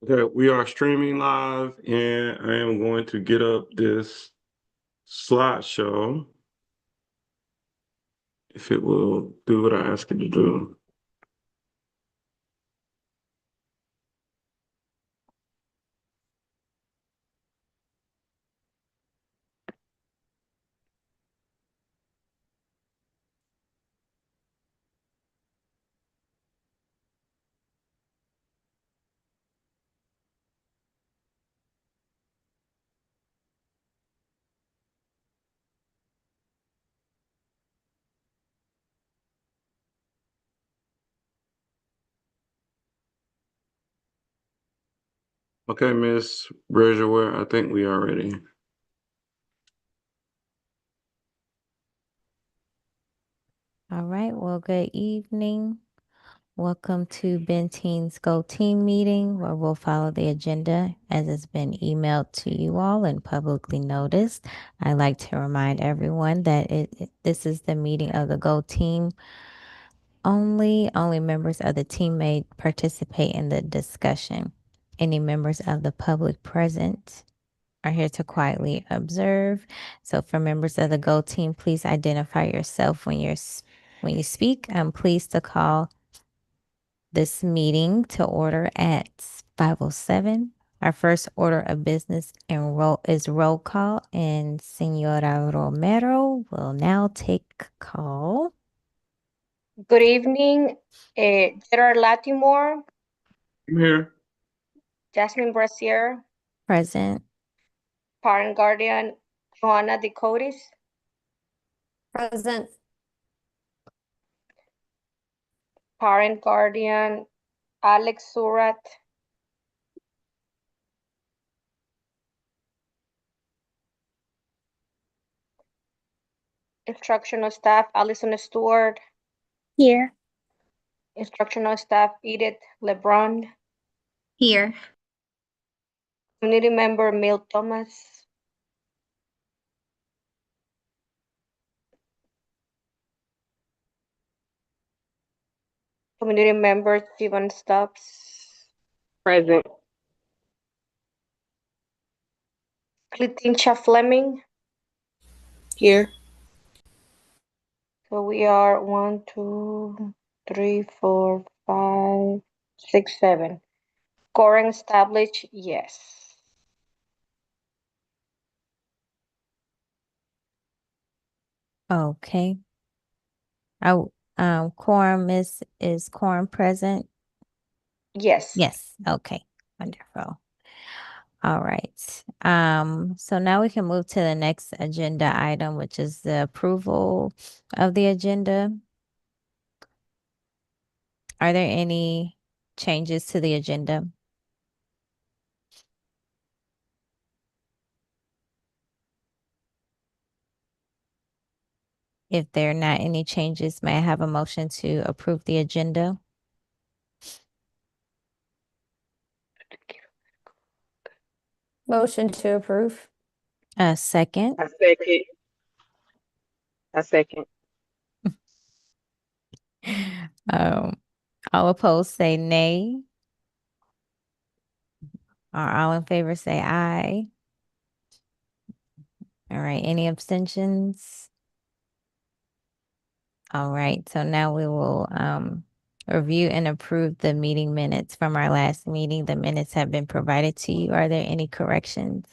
Okay, we are streaming live, and I am going to get up this slideshow if it will do what I ask it to do. Okay, Miss Reservoir, I think we are ready. All right. Well, good evening. Welcome to Benteen's Go team meeting where we'll follow the agenda as it's been emailed to you all and publicly noticed. I'd like to remind everyone that this is the meeting of the Go team only. Only members of the team may participate in the discussion. Any members of the public present are here to quietly observe. So for members of the Go team, please identify yourself when you speak. I'm pleased to call this meeting to order at 5:07. Our first order of business is roll call, and Senora Romero will now take call. Good evening, Gerard Latimore, I'm here. Jasmine Brasier, Present. parent guardian Joanna Decotis, Present. parent guardian Alex Surat, instructional staff Allison Stewart, Here. instructional staff Edith LeBron, Here. community member Mil Thomas, community member Steven Stubbs, Present. Cletincha Fleming. Here. So we are 1, 2, 3, 4, 5, 6, 7. Quorum established, yes. Okay. Quorum is quorum present? Yes. Yes. Okay. Wonderful. All right. So now we can move to the next agenda item, which is the approval of the agenda. Are there any changes to the agenda? If there are not any changes, may I have a motion to approve the agenda? Motion to approve. A second. I second. I second. Um, all opposed say nay. Or all in favor say aye. All right. Any abstentions? All right. So now we will review and approve the meeting minutes from our last meeting. The minutes have been provided to you. Are there any corrections?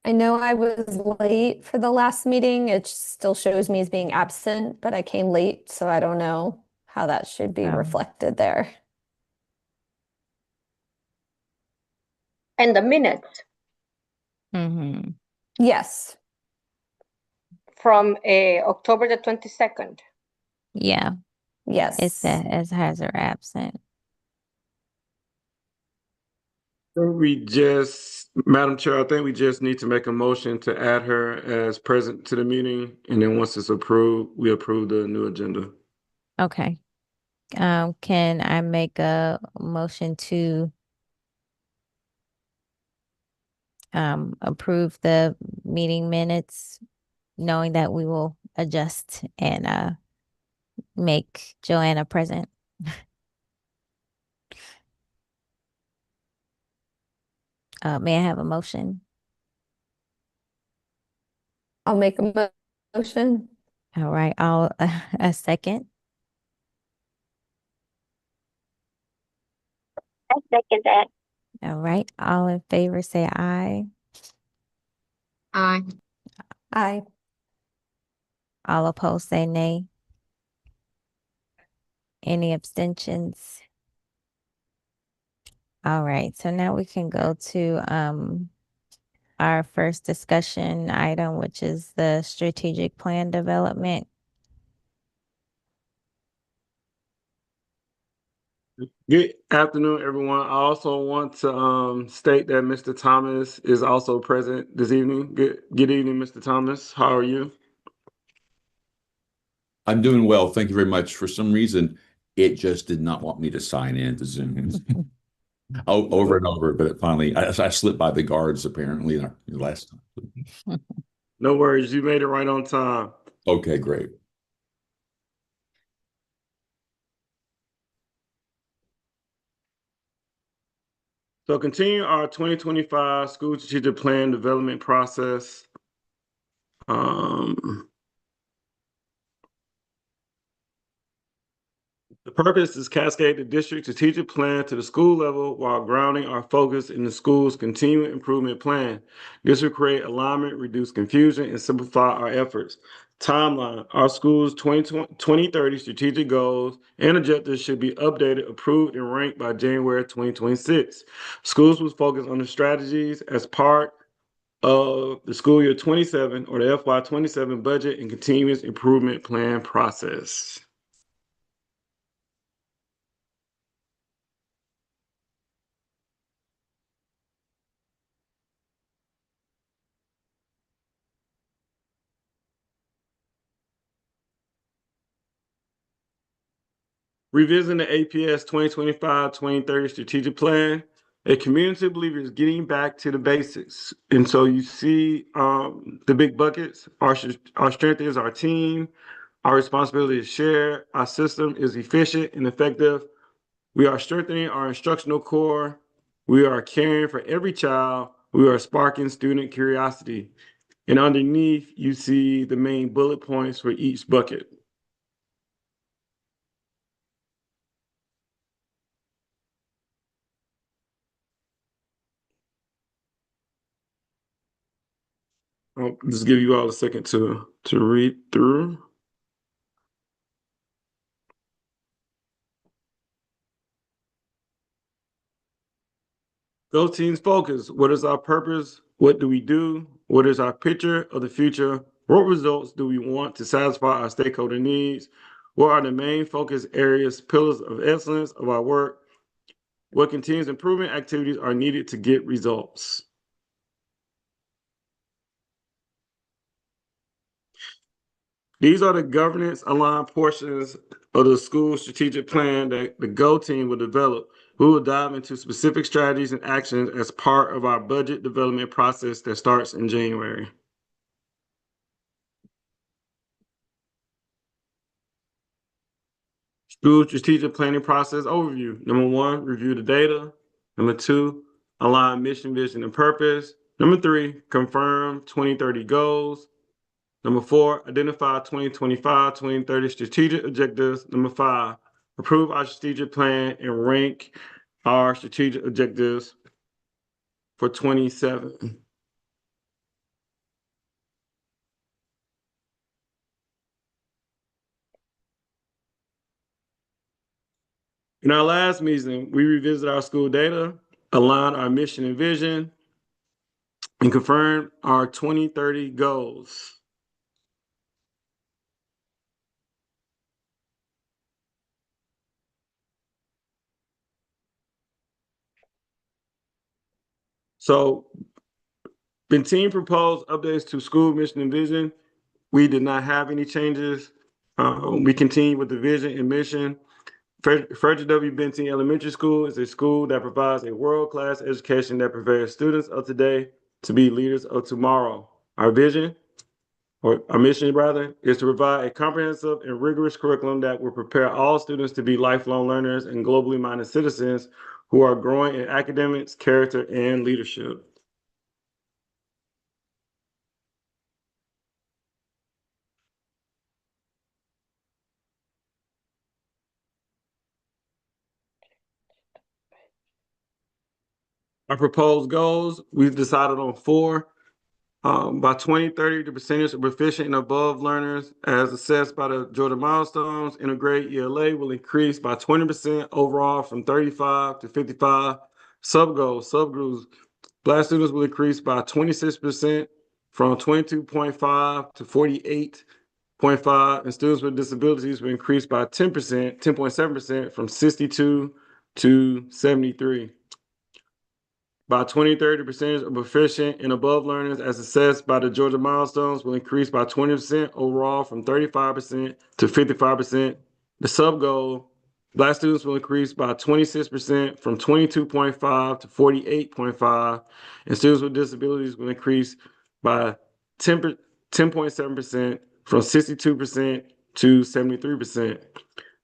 I know I was late for the last meeting. It still shows me as being absent, but I came late, so I don't know how that should be reflected there. And the minutes Mm-hmm. Yes. from October the 22nd. Yeah. Yes. It says has her absent. Madam Chair, I think we just need to make a motion to add her as present to the meeting, and then once it's approved, we approve the new agenda. Okay. Can I make a motion to approve the meeting minutes, knowing that we will adjust and make Joanna present? May I have a motion? I'll make a motion. All right, I'll a second. I second that. All right, all in favor say aye. Aye. Aye. All opposed say nay. Any abstentions? All right, so now we can go to our first discussion item, which is the strategic plan development. Good afternoon, everyone. I also want to state that Mr. Thomas is also present this evening. Good evening, Mr. Thomas. How are you? I'm doing well. Thank you very much. For some reason, it just did not want me to sign in to Zoom. Over and over, but it finally, I slipped by the guards apparently last time. No worries. You made it right on time. Okay, great. So continue our 2025 school strategic plan development process. The purpose is cascade the district strategic plan to the school level while grounding our focus in the school's continuing improvement plan. This will create alignment, reduce confusion, and simplify our efforts. Timeline: our school's 2030 strategic goals and objectives should be updated, approved, and ranked by January 2026. Schools will focus on the strategies as part of the school year 27 or the FY 27 budget and continuous improvement plan process. Revisiting the APS 2025-2030 strategic plan, a community believer is getting back to the basics. And so you see the big buckets. Our strength is our team. Our responsibility is shared. Our system is efficient and effective. We are strengthening our instructional core. We are caring for every child. We are sparking student curiosity. And underneath, you see the main bullet points for each bucket. I'll just give you all a second to read through. Go Teams Focus. What is our purpose? What do we do? What is our picture of the future? What results do we want to satisfy our stakeholder needs? What are the main focus areas, pillars of excellence of our work? What continuous improvement activities are needed to get results? These are the governance aligned portions of the school strategic plan that the GO team will develop. We will dive into specific strategies and actions as part of our budget development process that starts in January. School strategic planning process overview. Number 1, review the data. Number 2, align mission, vision, and purpose. Number 3, confirm 2030 goals. Number 4, identify 2025-2030 strategic objectives. Number 5, approve our strategic plan and rank our strategic objectives for 27. In our last meeting, we revisited our school data, aligned our mission and vision, and confirmed our 2030 goals. So Benteen proposed updates to school mission and vision. We did not have any changes. We continue with the vision and mission. Frederick W. Benteen Elementary School is a school that provides a world-class education that prepares students of today to be leaders of tomorrow. Our vision: or our mission rather, is to provide a comprehensive and rigorous curriculum that will prepare all students to be lifelong learners and globally minded citizens who are growing in academics, character, and leadership. Our proposed goals, we've decided on 4. By 2030, the percentage of proficient and above learners, as assessed by the Georgia Milestones Integrate ELA, will increase by 20% overall from 35 to 55. Subgroups, Black students will increase by 26% from 22.5 to 48.5, and students with disabilities will increase by 10.7% from 62 to 73. By 2030, the percentage of proficient and above learners as assessed by the Georgia Milestones will increase by 20% overall from 35% to 55%. The sub-goal, Black students will increase by 26% from 22.5 to 48.5, and students with disabilities will increase by 10.7% from 62% to 73%.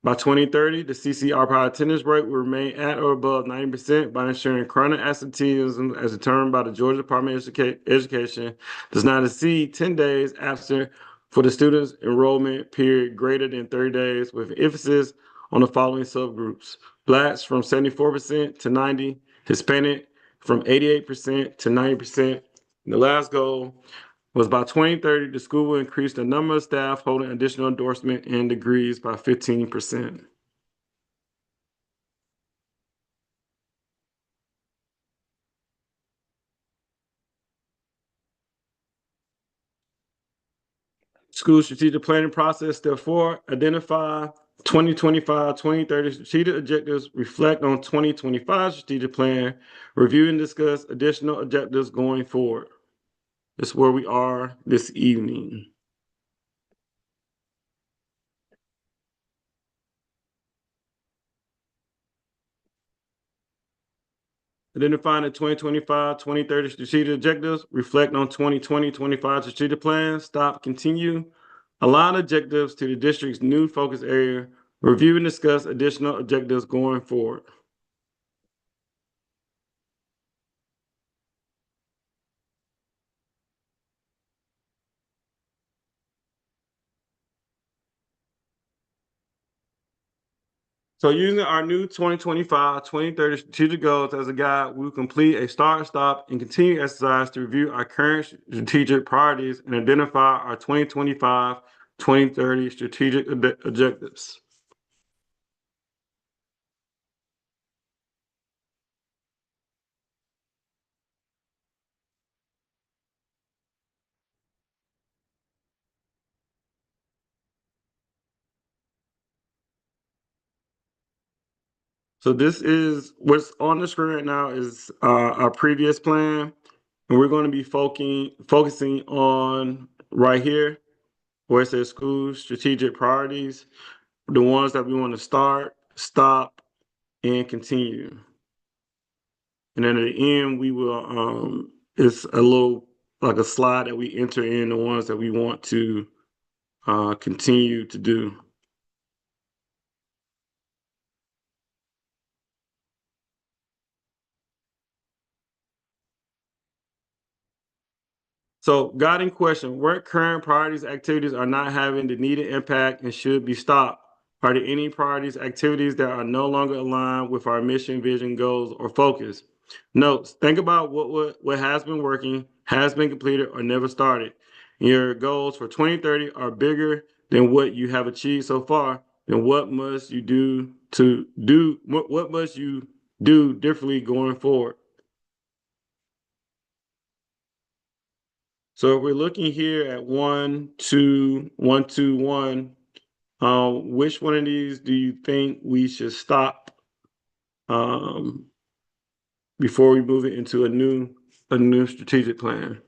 By 2030, the CCR attendance rate will remain at or above 90% by ensuring chronic absenteeism, as determined by the Georgia Department of Education, does not exceed 10 days absent for the student's enrollment period greater than 30 days, with emphasis on the following subgroups: Blacks from 74% to 90%, Hispanic from 88% to 90%. And the last goal was by 2030, the school will increase the number of staff holding additional endorsement and degrees by 15%. School strategic planning process, step 4, identify 2025-2030 strategic objectives, reflect on 2025 strategic plan, review and discuss additional objectives going forward. This is where we are this evening. Identifying the 2025-2030 strategic objectives, reflect on 2020-25 strategic plan, stop, continue, align objectives to the district's new focus area, review and discuss additional objectives going forward. So using our new 2025-2030 strategic goals as a guide, we'll complete a start, stop, and continue exercise to review our current strategic priorities and identify our 2025-2030 strategic objectives. So this is what's on the screen right now is our previous plan, and we're going to be focusing on right here where it says school strategic priorities, the ones that we want to start, stop, and continue. And then at the end, we will it's a little like a slide that we enter in the ones that we want to continue to do. So, guiding question: what current priorities activities are not having the needed impact and should be stopped? Are there any priorities activities that are no longer aligned with our mission, vision, goals, or focus? Notes: think about what has been working, has been completed, or never started. Your goals for 2030 are bigger than what you have achieved so far. Then what must you what must you do differently going forward? So if we're looking here at 1, 2, 1, 2, 1, which one of these do you think we should stop before we move it into a new strategic plan?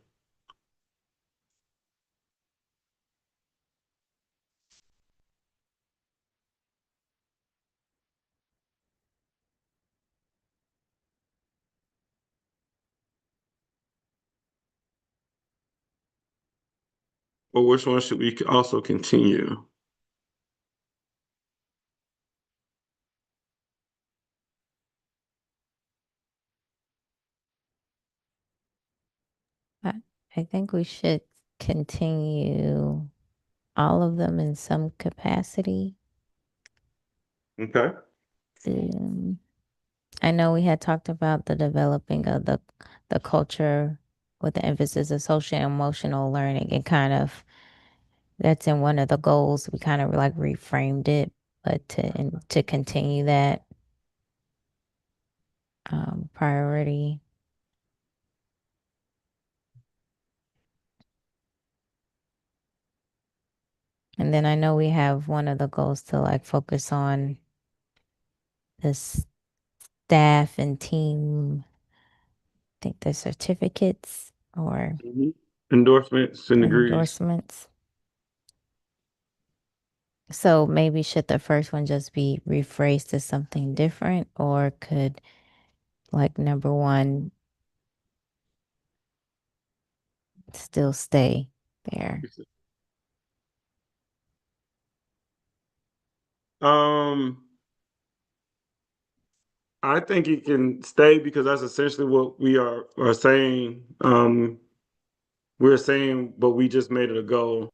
or which one should we also continue? I think we should continue all of them in some capacity. Okay. I know we had talked about the developing of the culture with the emphasis of social and emotional learning, and kind of that's in one of the goals. We kind of like reframed it, but to continue that priority. And then I know we have one of the goals to like focus on the staff and team. I think the certificates or Endorsements and degrees. endorsements. So maybe should the first one just be rephrased to something different, or could like number one still stay there? I think it can stay because that's essentially what we are saying. We're saying, but we just made it a goal.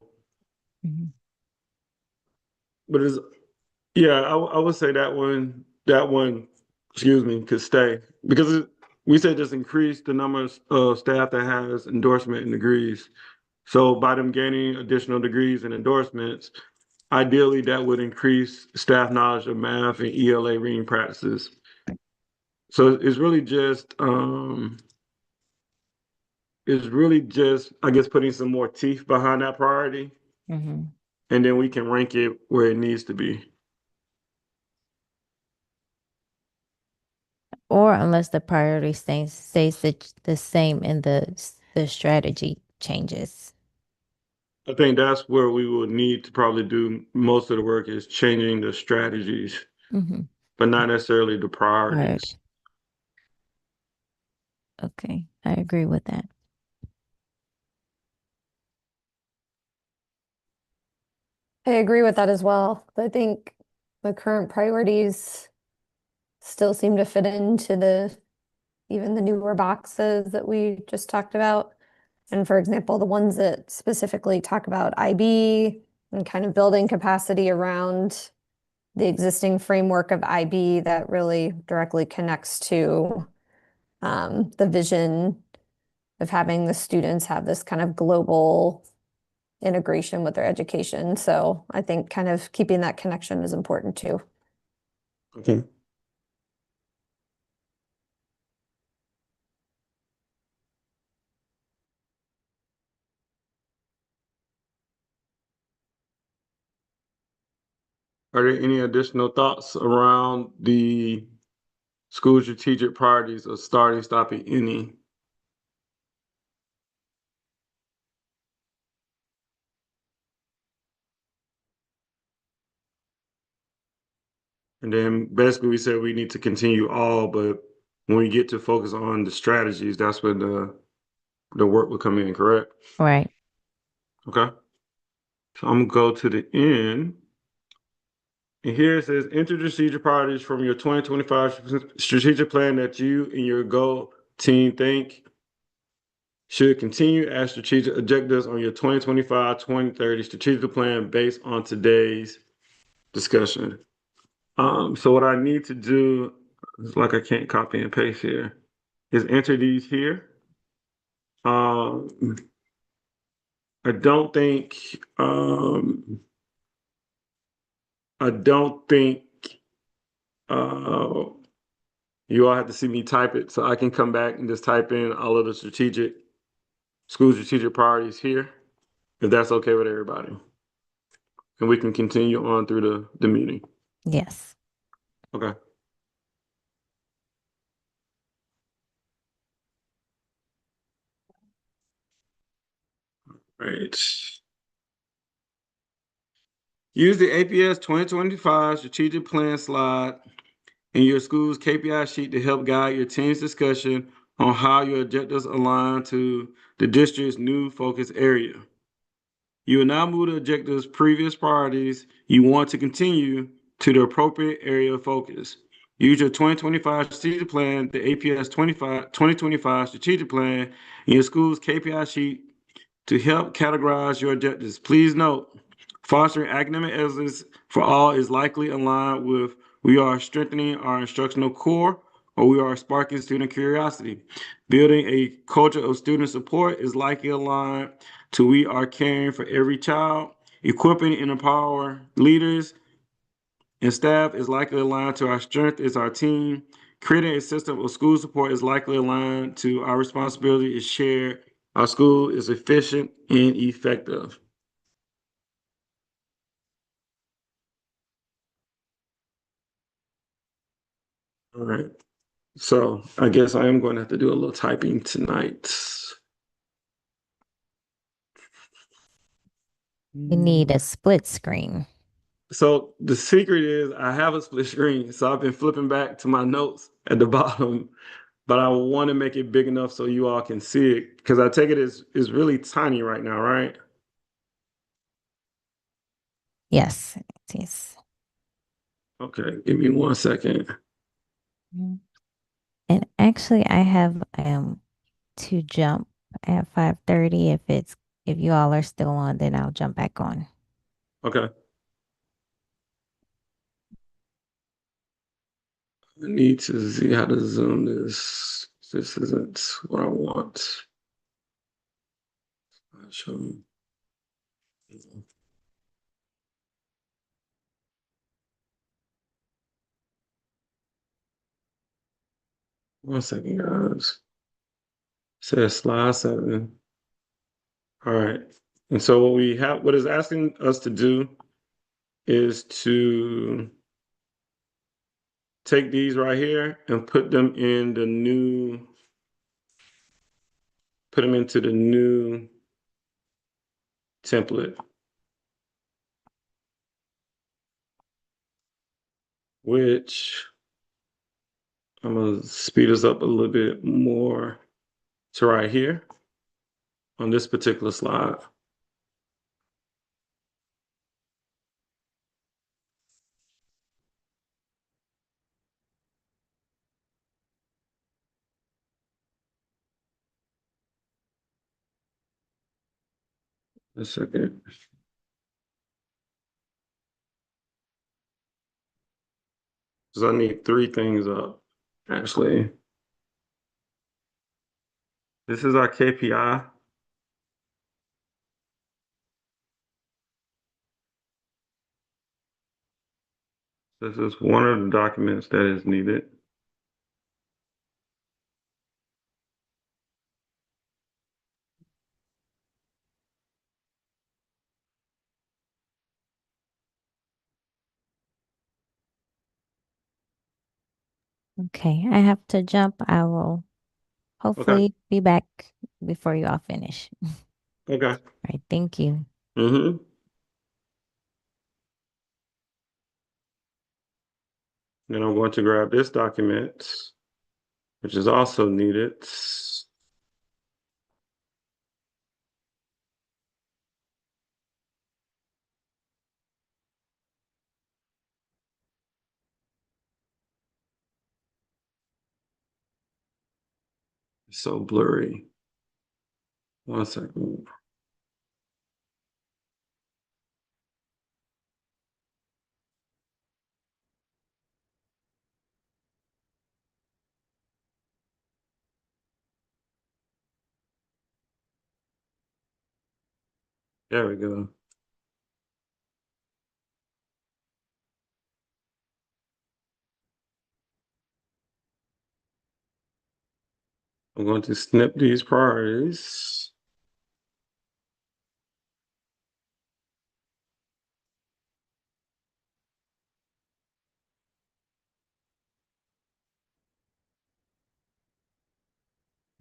Mm-hmm. But it's, yeah, I would say that one, excuse me, could stay because we said just increase the number of staff that has endorsement and degrees. So by them gaining additional degrees and endorsements, ideally that would increase staff knowledge of math and ELA reading practices. So it's really just I guess putting some more teeth behind that priority, Mm-hmm. and then we can rank it where it needs to be. Or unless the priority stays the same and the strategy changes. I think that's where we will need to probably do most of the work is changing the strategies, Mm-hmm. but not necessarily the priorities. Okay, I agree with that. I agree with that as well. I think the current priorities still seem to fit into even the newer boxes that we just talked about. And for example, the ones that specifically talk about IB and kind of building capacity around the existing framework of IB that really directly connects to the vision of having the students have this kind of global integration with their education. So I think kind of keeping that connection is important too. Okay. Are there any additional thoughts around the school strategic priorities of starting, stopping, ending? And then basically we said we need to continue all, but when we get to focus on the strategies, that's when the work will come in, correct? Right. Okay. So I'm gonna go to the end. And here it says enter the strategic priorities from your 2025 strategic plan that you and your goal team think should continue as strategic objectives on your 2025-2030 strategic plan based on today's discussion. So what I need to do, it's like I can't copy and paste here, is enter these here. Um, I don't think I don't think uh, you all have to see me type it, so I can come back and just type in all of the school strategic priorities here, if that's okay with everybody. And we can continue on through the meeting. Yes. Okay. Right. Use the APS 2025 strategic plan slide in your school's KPI sheet to help guide your team's discussion on how your objectives align to the district's new focus area. You will now move to objectives, previous priorities you want to continue to the appropriate area of focus. Use your 2025 strategic plan, the APS 2025 strategic plan, in your school's KPI sheet to help categorize your objectives. Please note, fostering academic excellence for all is likely aligned with we are strengthening our instructional core or we are sparking student curiosity. Building a culture of student support is likely aligned to we are caring for every child. Equipping and empower leaders and staff is likely aligned to our strength is our team. Creating a system of school support is likely aligned to our responsibility is shared. Our school is efficient and effective. All right. So I guess I am going to have to do a little typing tonight. You need a split screen. So the secret is I have a split screen. So I've been flipping back to my notes at the bottom, but I want to make it big enough so you all can see it because I take it is really tiny right now, right? Yes, it is. Okay, give me 1 second. And actually, I have to jump at 5:30. If you all are still on, then I'll jump back on. Okay. I need to see how to zoom this. This isn't what I want. Show me. One second, guys. It says slide 7. All right. And so what it's asking us to do is to take these right here and put them into the new template, which I'm gonna speed us up a little bit more to right here on this particular slide. A second. Because I need 3 things up, actually. This is our KPI. This is one of the documents that is needed. Okay, I have to jump. I will Okay. hopefully be back before you all finish. Okay. All right, thank you. Mm-hmm. Then I'm going to grab this document, which is also needed. It's so blurry. 1 second. There we go. I'm going to snip these priorities.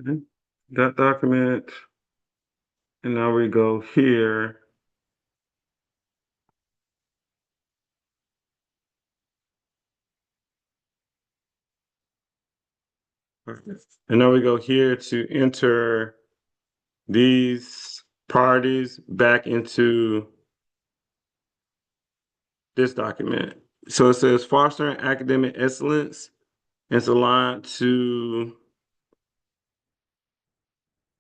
Okay. That document. And now we go here. And now we go here to enter these priorities back into this document. So it says fostering academic excellence. It's aligned to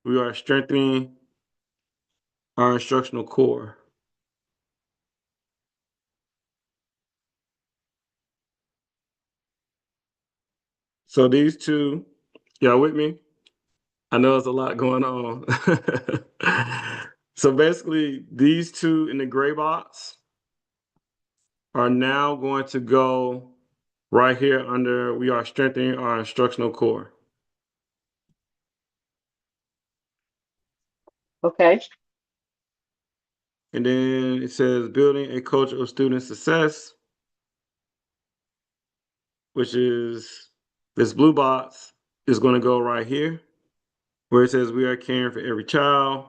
we are strengthening our instructional core. So these two, y'all with me? I know there's a lot going on. So basically, these two in the gray box are now going to go right here under we are strengthening our instructional core. Okay. And then it says building a culture of student success, which is this blue box is going to go right here where it says we are caring for every child.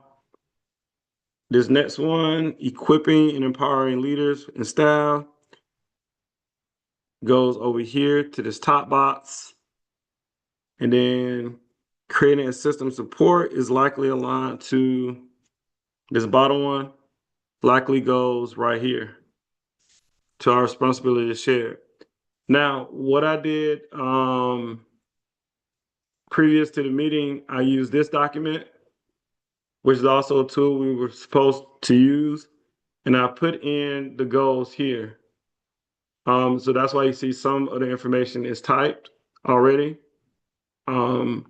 This next one, equipping and empowering leaders and staff, goes over here to this top box. And then creating a system support is likely aligned to this bottom one, likely goes right here to our responsibility to share. Now, what I did previous to the meeting, I used this document, which is also a tool we were supposed to use. And I put in the goals here. So that's why you see some of the information is typed already. So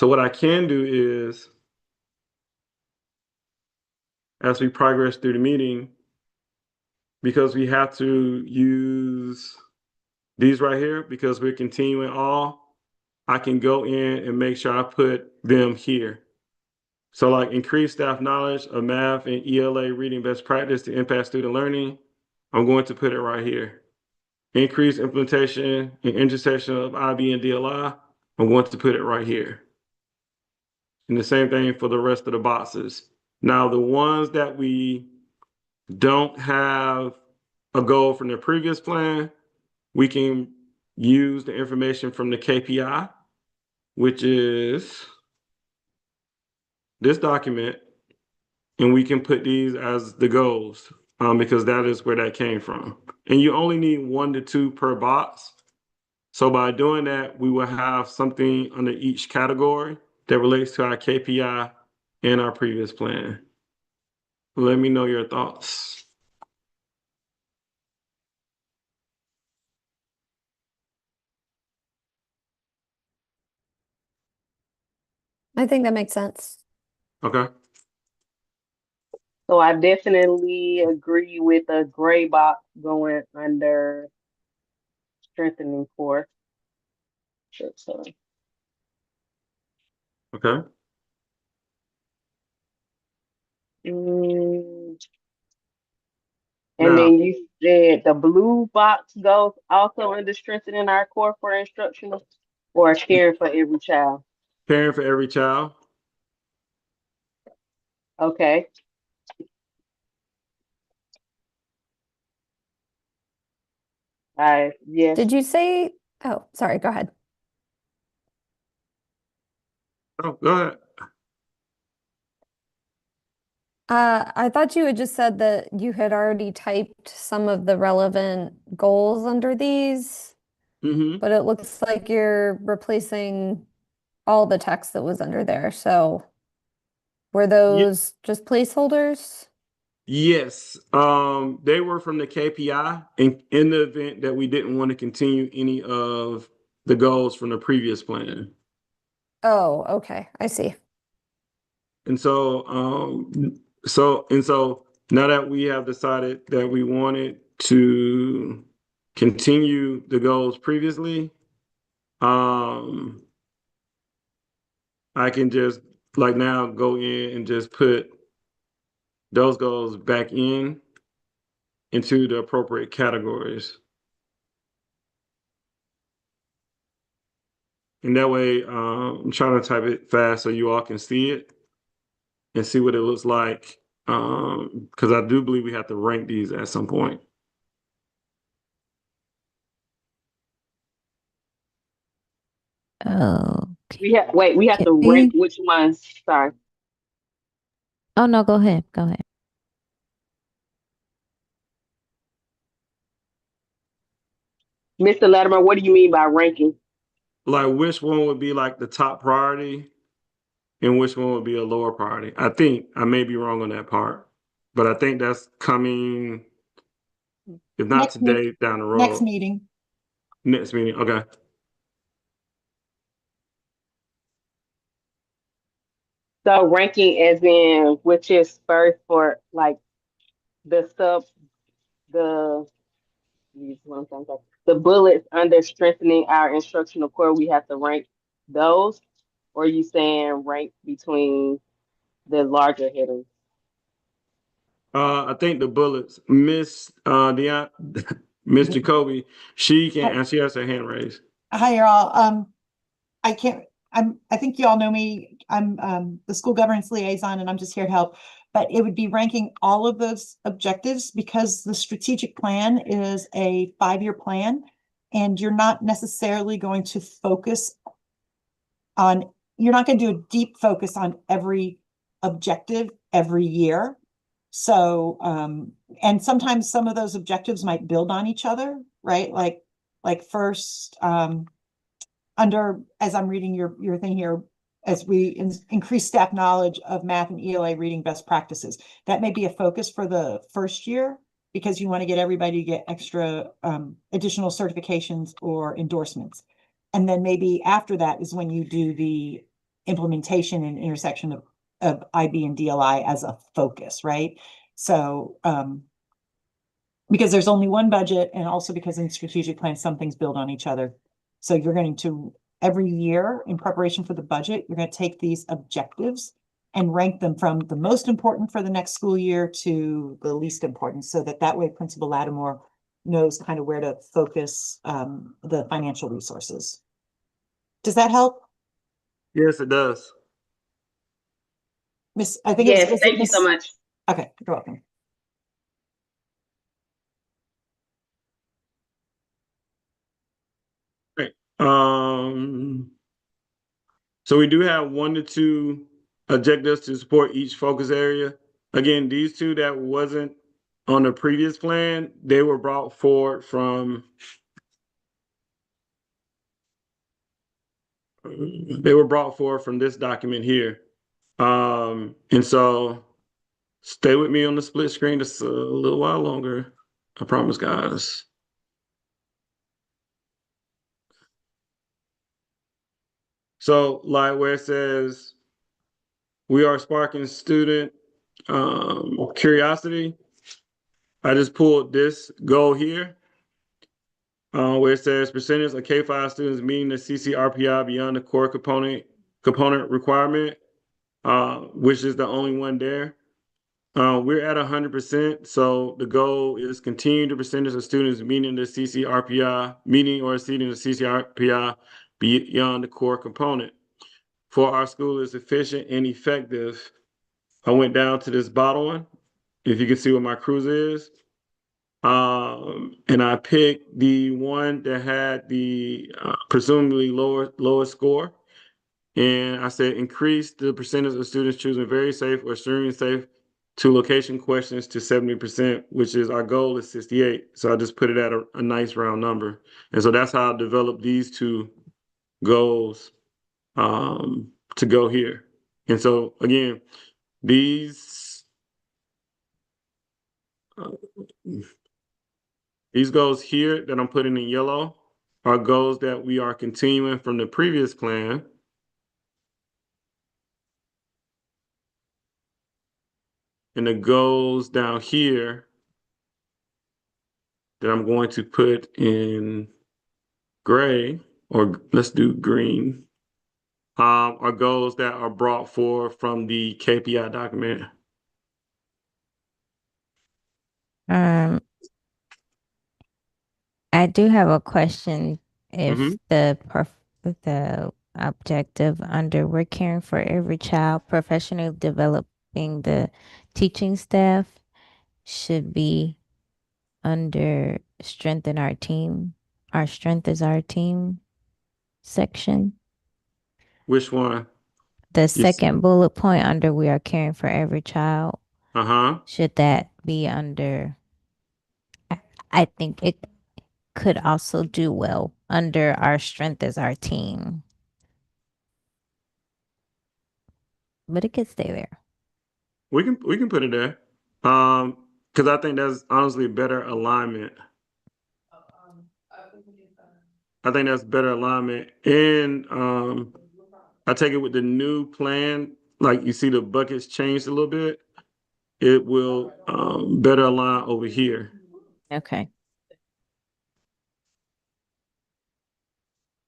what I can do is, as we progress through the meeting, because we have to use these right here, because we're continuing all, I can go in and make sure I put them here. So like increase staff knowledge of math and ELA reading best practice to impact student learning, I'm going to put it right here. Increase implementation and intersection of IB and DLI, I'm going to put it right here. And the same thing for the rest of the boxes. Now, the ones that we don't have a goal from the previous plan, we can use the information from the KPI, which is this document, and we can put these as the goals because that is where that came from. And you only need 1 to 2 per box. So by doing that, we will have something under each category that relates to our KPI and our previous plan. Let me know your thoughts. I think that makes sense. Okay. So I definitely agree with a gray box going under strengthening core. So, Okay. and Now, then you said the blue box goes also under strengthening our core for instructional or caring for every child. caring for every child. Okay. Yes. Did you say, oh, sorry, go ahead. Oh, go ahead. I thought you had just said that you had already typed some of the relevant goals under these, Mm-hmm. but it looks like you're replacing all the text that was under there. So were those just placeholders? Yes. They were from the KPI in the event that we didn't want to continue any of the goals from the previous plan. Oh, okay. I see. And so now that we have decided that we wanted to continue the goals previously, I can just like now go in and just put those goals back into the appropriate categories. And that way, I'm trying to type it fast so you all can see it and see what it looks like. Because I do believe we have to rank these at some point. Oh, We have to rank which ones. Sorry. Oh, no, go ahead. Go ahead. Mr. Latimer, what do you mean by ranking? Like which one would be like the top priority and which one would be a lower priority? I think I may be wrong on that part, but I think that's coming, if not Next meet, today, down the next road. meeting. Next meeting. Okay. So ranking as in which is first for like the sub the what I'm trying to say, the bullets under strengthening our instructional core, we have to rank those, or are you saying rank between the larger hitters? I think the bullets, Miss Deion, Miss Jacoby, she can, Hi, and she has her hand raised. hi, you're all. I can't, I think you all know me. I'm the school governance liaison and I'm just here to help. But it would be ranking all of those objectives because the strategic plan is a 5-year plan. And you're not necessarily going to focus on, you're not going to do a deep focus on every objective every year. So, and sometimes some of those objectives might build on each other, right? Like first, under, as I'm reading your thing here, as we increase staff knowledge of math and ELA reading best practices, that may be a focus for the first year because you want to get everybody to get extra additional certifications or endorsements. And then maybe after that is when you do the implementation and intersection of IB and DLI as a focus, right? So because there's only one budget and also because in strategic plan, some things build on each other. So you're going to, every year in preparation for the budget, you're going to take these objectives and rank them from the most important for the next school year to the least important, so that way Principal Lattimore knows kind of where to focus the financial resources. Does that help? Yes, it does. Miss, I think Yes, was it thank you so Miss? much. Okay, you're welcome. Right. So we do have 1 to 2 objectives to support each focus area. Again, these two that wasn't on the previous plan, they were brought forward from this document here. And so stay with me on the split screen just a little while longer. I promise, guys. So like where it says we are sparking student curiosity, I just pulled this goal here where it says percentage of K-5 students meeting the CCRPI beyond the core component requirement, which is the only one there. We're at 100%, so the goal is continue the percentage of students meeting the CCRPI, meeting or exceeding the CCRPI beyond the core component. For our school is efficient and effective. I went down to this bottom one, if you can see what my cruise is. And I picked the one that had the presumably lower score. And I said increase the percentage of students choosing very safe or extremely safe to location questions to 70%, which is our goal is 68. So I just put it at a nice round number. And so that's how I developed these two goals to go here. And so again, these goals here that I'm putting in yellow are goals that we are continuing from the previous plan. And the goals down here that I'm going to put in gray, or let's do green, are goals that are brought forward from the KPI document. Um, I do have a question. If Mhm. the objective under we're caring for every child, professionally developing the teaching staff should be under strengthen our team. Our strength is our team section. Which one? The second bullet point under we are caring for every child. Should that be under? I think it could also do well under our strength as our team. But it could stay there. We can put it there. Because I think that's honestly better alignment. I think that's better alignment. And I take it with the new plan, like you see the buckets changed a little bit, it will better align over here. Okay.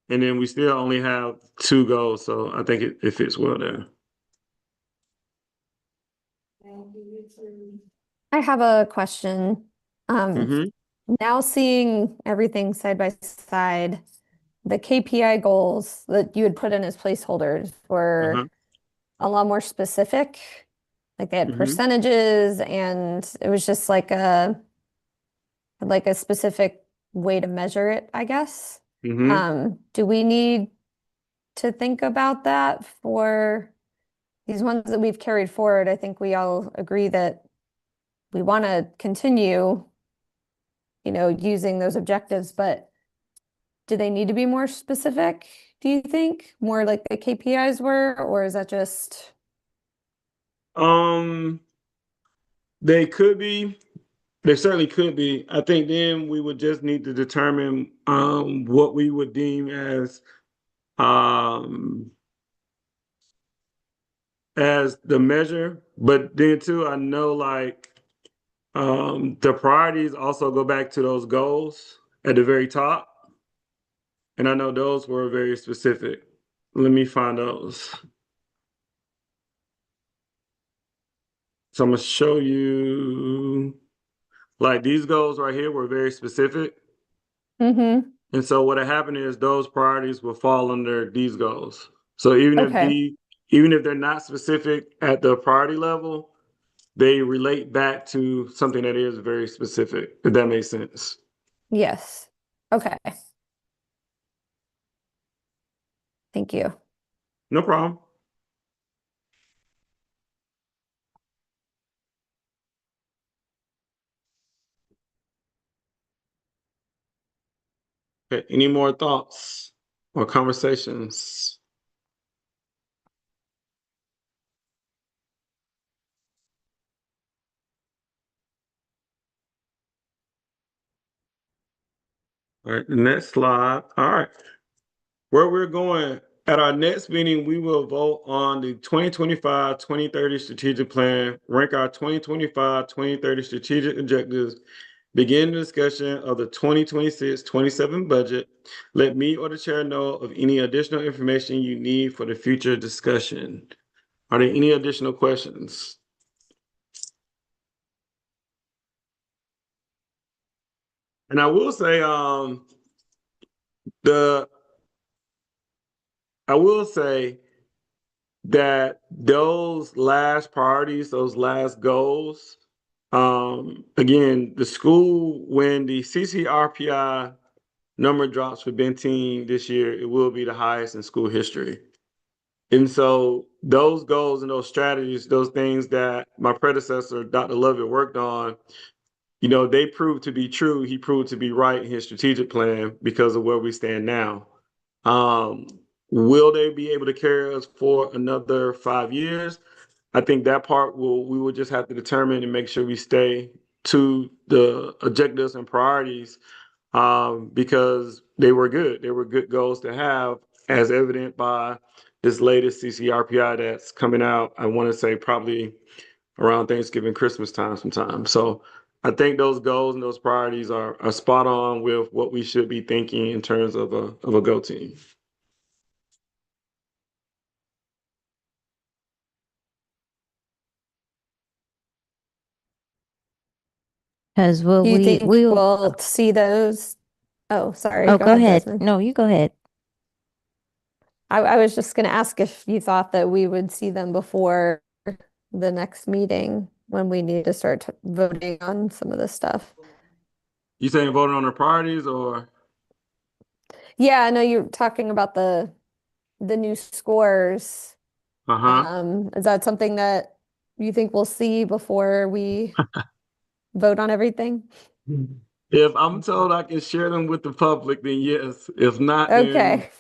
And then we still only have 2 goals, so I think it fits well there. I have a question. Now seeing everything side by side, the KPI goals that you had put in as placeholders were a lot more specific. Like they had percentages, and it was just like a specific way to measure it, I guess. Do we need to think about that for these ones that we've carried forward? I think we all agree that we want to continue, using those objectives, but do they need to be more specific, do you think? More like the KPIs were, or is that just... They could be. They certainly could be. I think then we would just need to determine what we would deem as the measure. But then too, I know like the priorities also go back to those goals at the very top. And I know those were very specific. Let me find those. So I'm gonna show you, like these goals right here were very specific. And so what happened is those priorities will fall under these goals. So even if they're not specific at the priority level, they relate back to something that is very specific, if that makes sense. Yes. Okay. Thank you. No problem. Okay, any more thoughts or conversations? All right, the next slide. All right. Where we're going, at our next meeting, we will vote on the 2025-2030 strategic plan, rank our 2025-2030 strategic objectives, begin the discussion of the 2026-27 budget. Let me or the chair know of any additional information you need for the future discussion. Are there any additional questions? And I will say, that those last priorities, those last goals, again, the school, when the CCRPI number drops for Benteen this year, it will be the highest in school history. And so those goals and those strategies, those things that my predecessor, Dr. Lovett, worked on, they proved to be true. He proved to be right in his strategic plan because of where we stand now. Will they be able to carry us for another 5 years? I think that part we will just have to determine and make sure we stay to the objectives and priorities because they were good. They were good goals to have, as evident by this latest CCRPI that's coming out. I want to say probably around Thanksgiving, Christmas time sometime. So I think those goals and those priorities are spot on with what we should be thinking in terms of a Go team. Because Do you think we'll see those? Oh, sorry. Oh, go ahead. Desmond. No, you go ahead. I was just going to ask if you thought that we would see them before the next meeting when we need to start voting on some of this stuff. You saying voting on the priorities or? Yeah, I know you're talking about the new scores. Is that something that you think we'll see before we vote on everything? If I'm told I can share them with the public, then yes. If not, then Okay.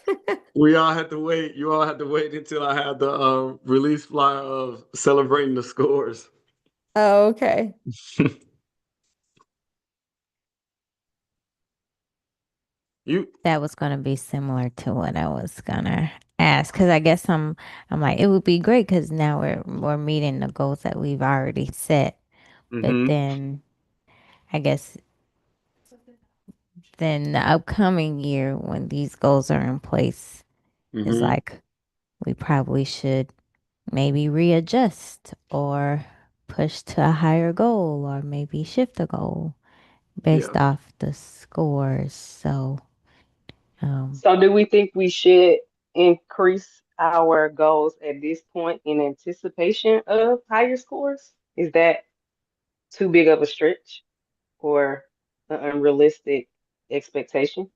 we all have to wait. You all have to wait until I have the release flyer of celebrating the scores. Oh, okay. You That was going to be similar to what I was gonna ask, because I guess I'm like, it would be great because now we're meeting the goals that we've already set. But mm-hmm, then I guess then the upcoming year when these goals are in place is mm-hmm. like we probably should maybe readjust or push to a higher goal or maybe shift a goal Yeah. based off the scores. So um So do we think we should increase our goals at this point in anticipation of higher scores? Is that too big of a stretch or an unrealistic expectation?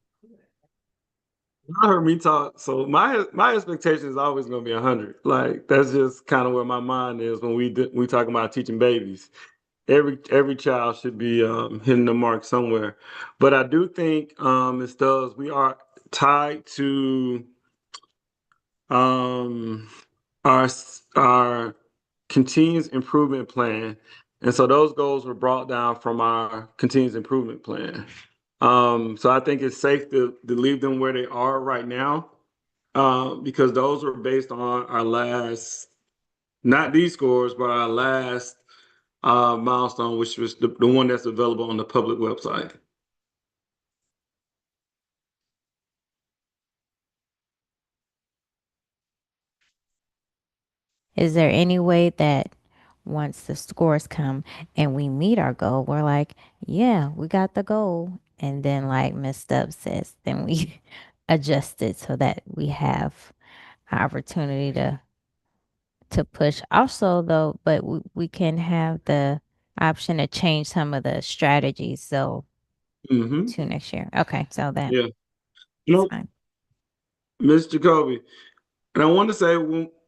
I heard me talk. So my expectation is always going to be 100. Like that's just kind of where my mind is when we talk about teaching babies. Every child should be hitting the mark somewhere. But I do think it does. We are tied to um, our continuous improvement plan, and so those goals were brought down from our continuous improvement plan. So I think it's safe to leave them where they are right now, because those were based on our last, not these scores, but our last milestone, which was the one that's available on the public website. is there any way that once the scores come and we meet our goal, we're like, yeah, we got the goal. And then, like Miss Stubbs says, then we adjust it so that we have an opportunity to push. Also, though, but we can have the option to change some of the strategies. So Mm-hmm. to next year. Okay, so that's Yeah. You know, fine. Ms. Jacoby, and I want to say,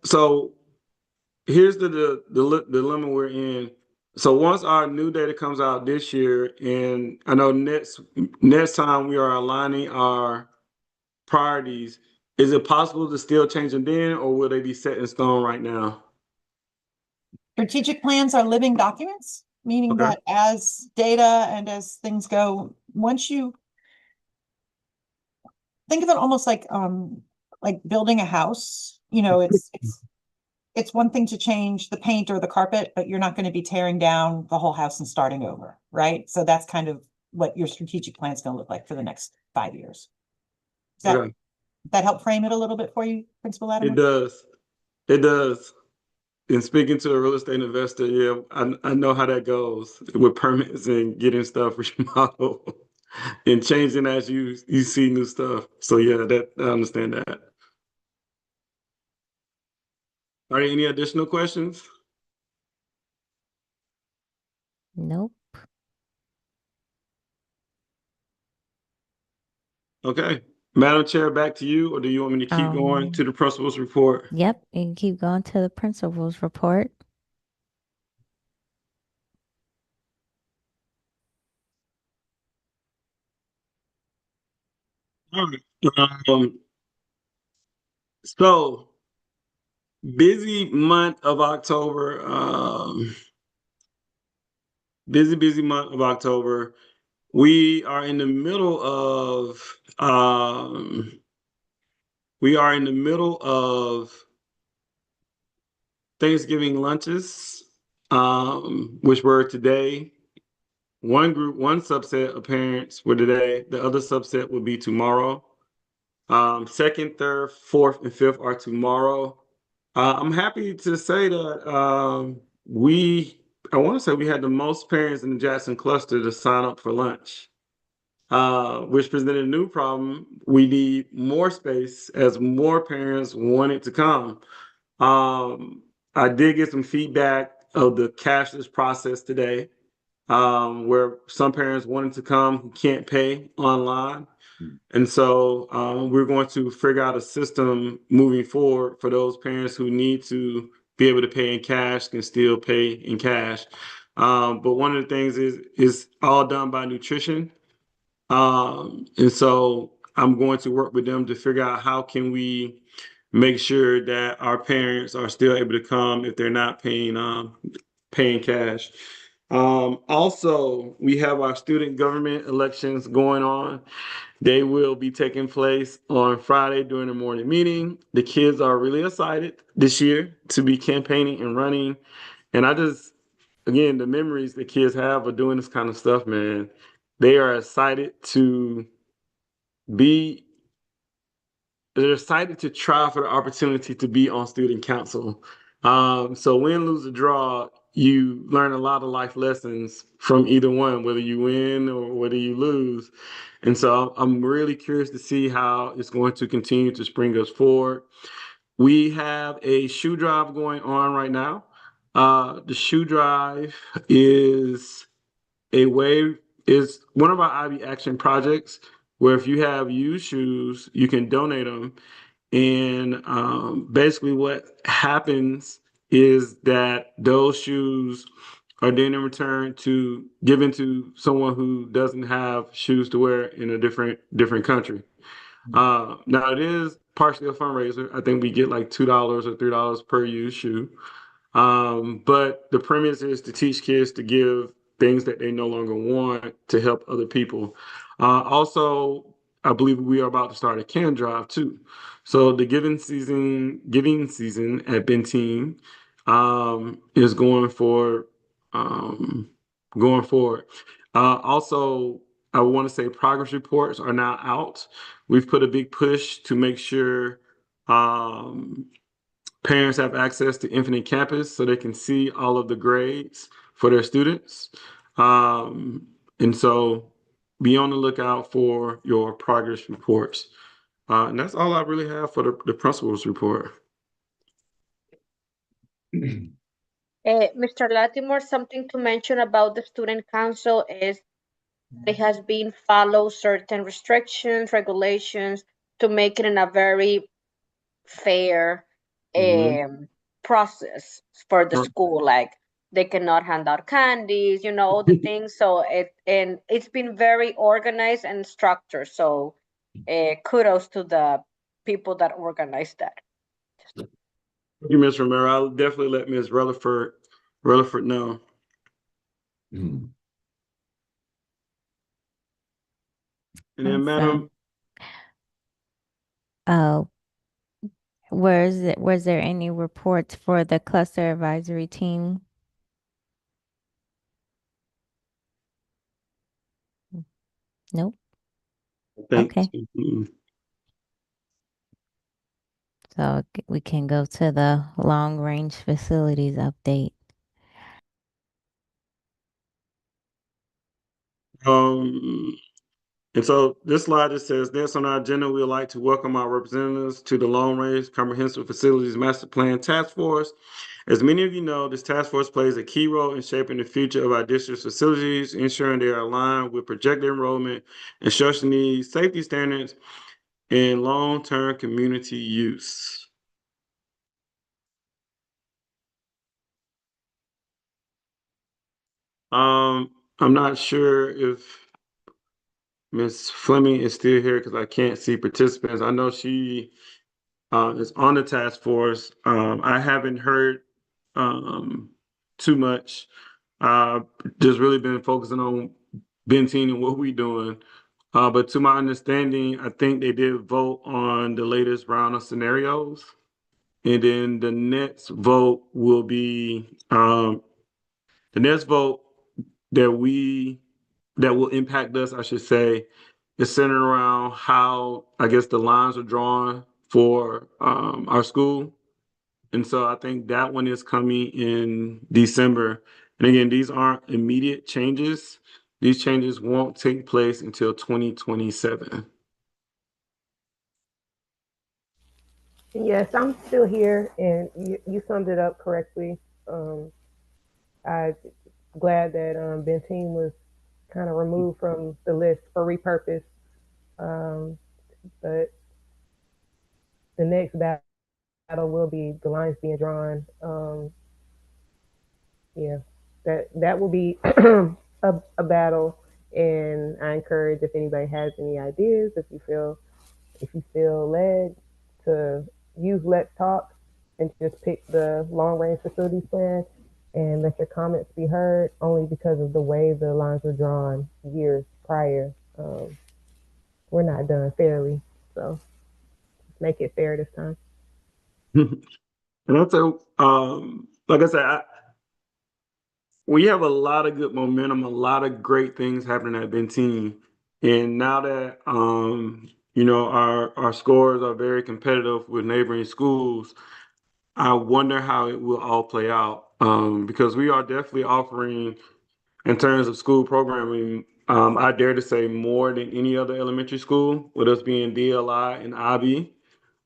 so here's the dilemma we're in. So once our new data comes out this year, and I know next time we are aligning our priorities, is it possible to still change them then, or will they be set in stone right now? Strategic plans are living documents, meaning Okay. that as data and as things go, once you think of it almost like building a house, it's one thing to change the paint or the carpet, but you're not going to be tearing down the whole house and starting over, right? So that's kind of what your strategic plan is going to look like for the next 5 years. Does Okay. that help frame it a little bit for you, Principal It Latimer? does. It does. And speaking to a real estate investor, yeah, I know how that goes with permits and getting stuff remodeled and changing as you see new stuff. So yeah, that I understand that. Are there any additional questions? Nope. Okay. Madam Chair, back to you, or do you want me to keep going to the principal's report? Yep, you can keep going to the principal's report. All right. So busy month of October. Busy month of October. We are in the middle of Thanksgiving lunches, which were today. One subset of parents were today. The other subset will be tomorrow. Second, third, fourth, and fifth are tomorrow. I'm happy to say that I want to say we had the most parents in the Jackson cluster to sign up for lunch, which presented a new problem. We need more space as more parents wanted to come. I did get some feedback of the cashless process today, where some parents wanted to come who can't pay online. And so we're going to figure out a system moving forward for those parents who need to be able to pay in cash, can still pay in cash. But one of the things is all done by nutrition. And so I'm going to work with them to figure out how can we make sure that our parents are still able to come if they're not paying cash. Also, we have our student government elections going on. They will be taking place on Friday during the morning meeting. The kids are really excited this year to be campaigning and running. And again, the memories the kids have of doing this kind of stuff, man, they are excited to be, they're excited to try for the opportunity to be on student council. So win, lose, or draw, you learn a lot of life lessons from either one, whether you win or whether you lose. And so I'm really curious to see how it's going to continue to spring us forward. We have a shoe drive going on right now. The shoe drive is a way is one of our IB Action projects where if you have used shoes, you can donate them. And basically, what happens is that those shoes are then in return to given to someone who doesn't have shoes to wear in a different country. Now it is partially a fundraiser. I think we get like $2 or $3 per used shoe. But the premise is to teach kids to give things that they no longer want to help other people. Also, I believe we are about to start a can drive too. So the giving season at Benteen is going forward. Also, I want to say progress reports are now out. We've put a big push to make sure um, parents have access to Infinite Campus so they can see all of the grades for their students. And so be on the lookout for your progress reports. And that's all I really have for the principal's report. Mr. Latimore, something to mention about the student council is that it has been follow certain restrictions, regulations to make it in a very fair Mhm. process for the school. Like they cannot hand out candies, all the things. So it's been very organized and structured. So kudos to the people that organized that. Thank you, Ms. Romero. I'll definitely let Ms. Rutherford know. Mm. And then, Awesome. Madam, Was there any reports for the cluster advisory team? Nope. thank Okay. you. So we can go to the long range facilities update. And so this slide just says, next on our agenda, we would like to welcome our representatives to the Long Range Comprehensive Facilities Master Plan Task Force. As many of you know, this task force plays a key role in shaping the future of our district's facilities, ensuring they are aligned with projected enrollment, instruction needs, safety standards, and long-term community use. I'm not sure if Ms. Fleming is still here because I can't see participants. I know she is on the task force. I haven't heard too much. Just really been focusing on Benteen and what we doing. But to my understanding, I think they did vote on the latest round of scenarios. And then the next vote that we that will impact us, I should say, is centered around how I guess the lines are drawn for our school. And so I think that one is coming in December. And again, these aren't immediate changes. These changes won't take place until 2027. Yes, I'm still here, and you summed it up correctly. I'm glad that Benteen was kind of removed from the list for repurpose. But the next battle will be the lines being drawn. Yeah, that will be a battle, and I encourage if anybody has any ideas, if you feel led to use Let's Talk and just pick the long range facilities plan and let your comments be heard, only because of the way the lines were drawn years prior. We're not done fairly, so make it fair this time. And also, like I said, we have a lot of good momentum, a lot of great things happening at Benteen. And now that our scores are very competitive with neighboring schools, I wonder how it will all play out. Because we are definitely offering, in terms of school programming, I dare to say more than any other elementary school, with us being DLI and IB.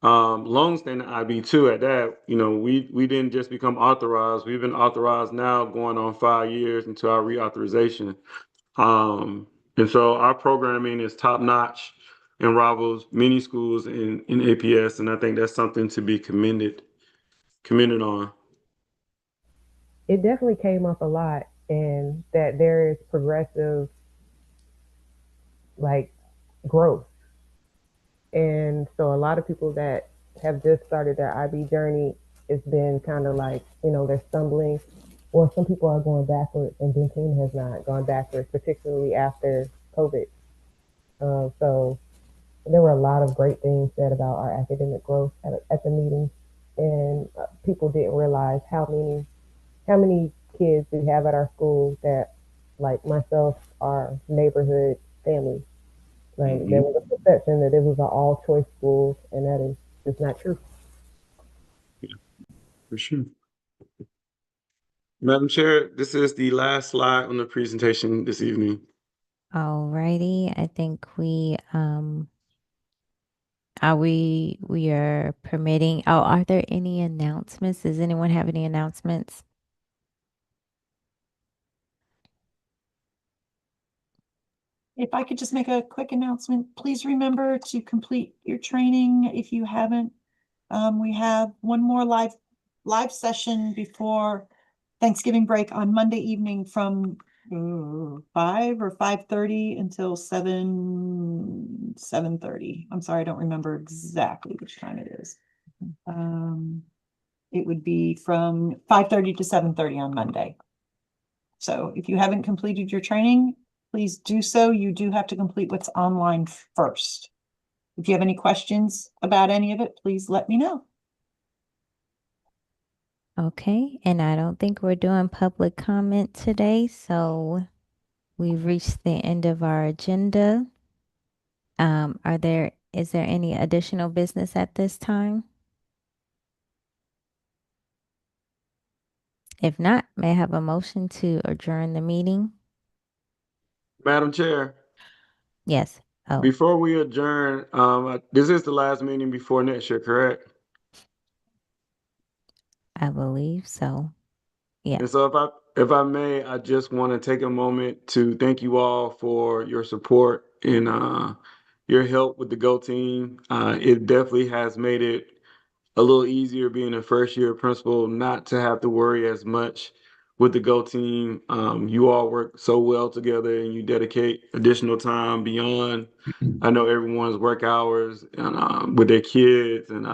Long-standing IB too at that. We didn't just become authorized. We've been authorized now going on 5 years into our reauthorization. And so our programming is top notch and rivals many schools in APS, and I think that's something to be commended on. It definitely came up a lot, and that there is progressive like growth. And so a lot of people that have just started their IB journey, it's been kind of like, they're stumbling, or some people are going backwards, and Benteen has not gone backwards, particularly after COVID. So there were a lot of great things said about our academic growth at the meeting, and people didn't realize how many kids we have at our school that, like myself, are neighborhood families. Like there was a perception that it was an all choice school, and that is just not true. For sure. Madam Chair, this is the last slide on the presentation this evening. Alrighty, I think we are permitting. Oh, are there any announcements? Does anyone have any announcements? If I could just make a quick announcement, please remember to complete your training if you haven't. We have one more live session before Thanksgiving break on Monday evening from 5 or 5:30 until 7:30. I'm sorry, I don't remember exactly which time it is. It would be from 5:30 to 7:30 on Monday. So if you haven't completed your training, please do so. You do have to complete what's online first. If you have any questions about any of it, please let me know. Okay, and I don't think we're doing public comment today, so we've reached the end of our agenda. Is there any additional business at this time? If not, may I have a motion to adjourn the meeting? Madam Chair, Yes. Oh, before we adjourn, this is the last meeting before next year, correct? I believe so. Yeah. And so if I may, I just want to take a moment to thank you all for your support and your help with the Go team. It definitely has made it a little easier being a first year principal, not to have to worry as much with the Go team. You all work so well together and you dedicate additional time beyond, I know, everyone's work hours and with their kids and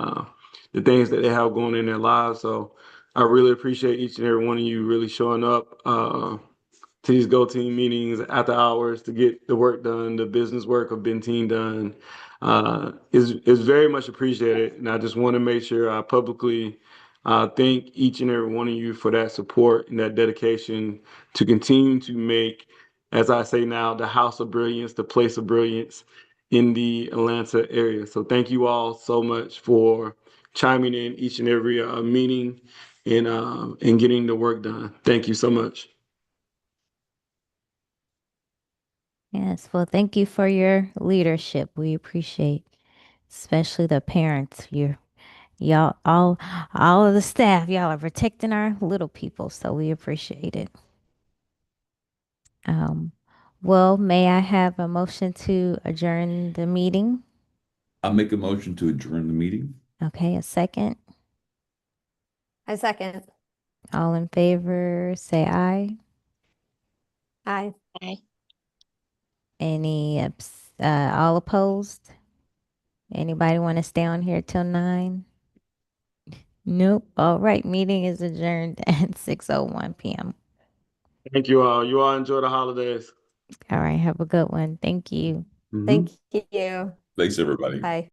the things that they have going in their lives. So I really appreciate each and every one of you really showing up to these Go Team meetings after hours to get the work done, the business work of Benteen done, is very much appreciated. And I just want to make sure I publicly thank each and every one of you for that support and that dedication to continue to make, as I say now, the house of brilliance, the place of brilliance in the Atlanta area. So thank you all so much for chiming in each and every meeting and getting the work done. Thank you so much. Yes. Well, thank you for your leadership. We appreciate, especially the parents. Y'all, all of the staff, y'all are protecting our little people, so we appreciate it. Um, Well, may I have a motion to adjourn the meeting? I'll make a motion to adjourn the meeting. Okay, a second. I second. All in favor, say aye. Aye. All opposed? Anybody want to stay on here till 9? Nope. All right, meeting is adjourned at 6:01 p.m. Thank you all. You all enjoy the holidays. All right, have a good one. Thank you. Mhm. Thank you. Thanks, everybody. Bye.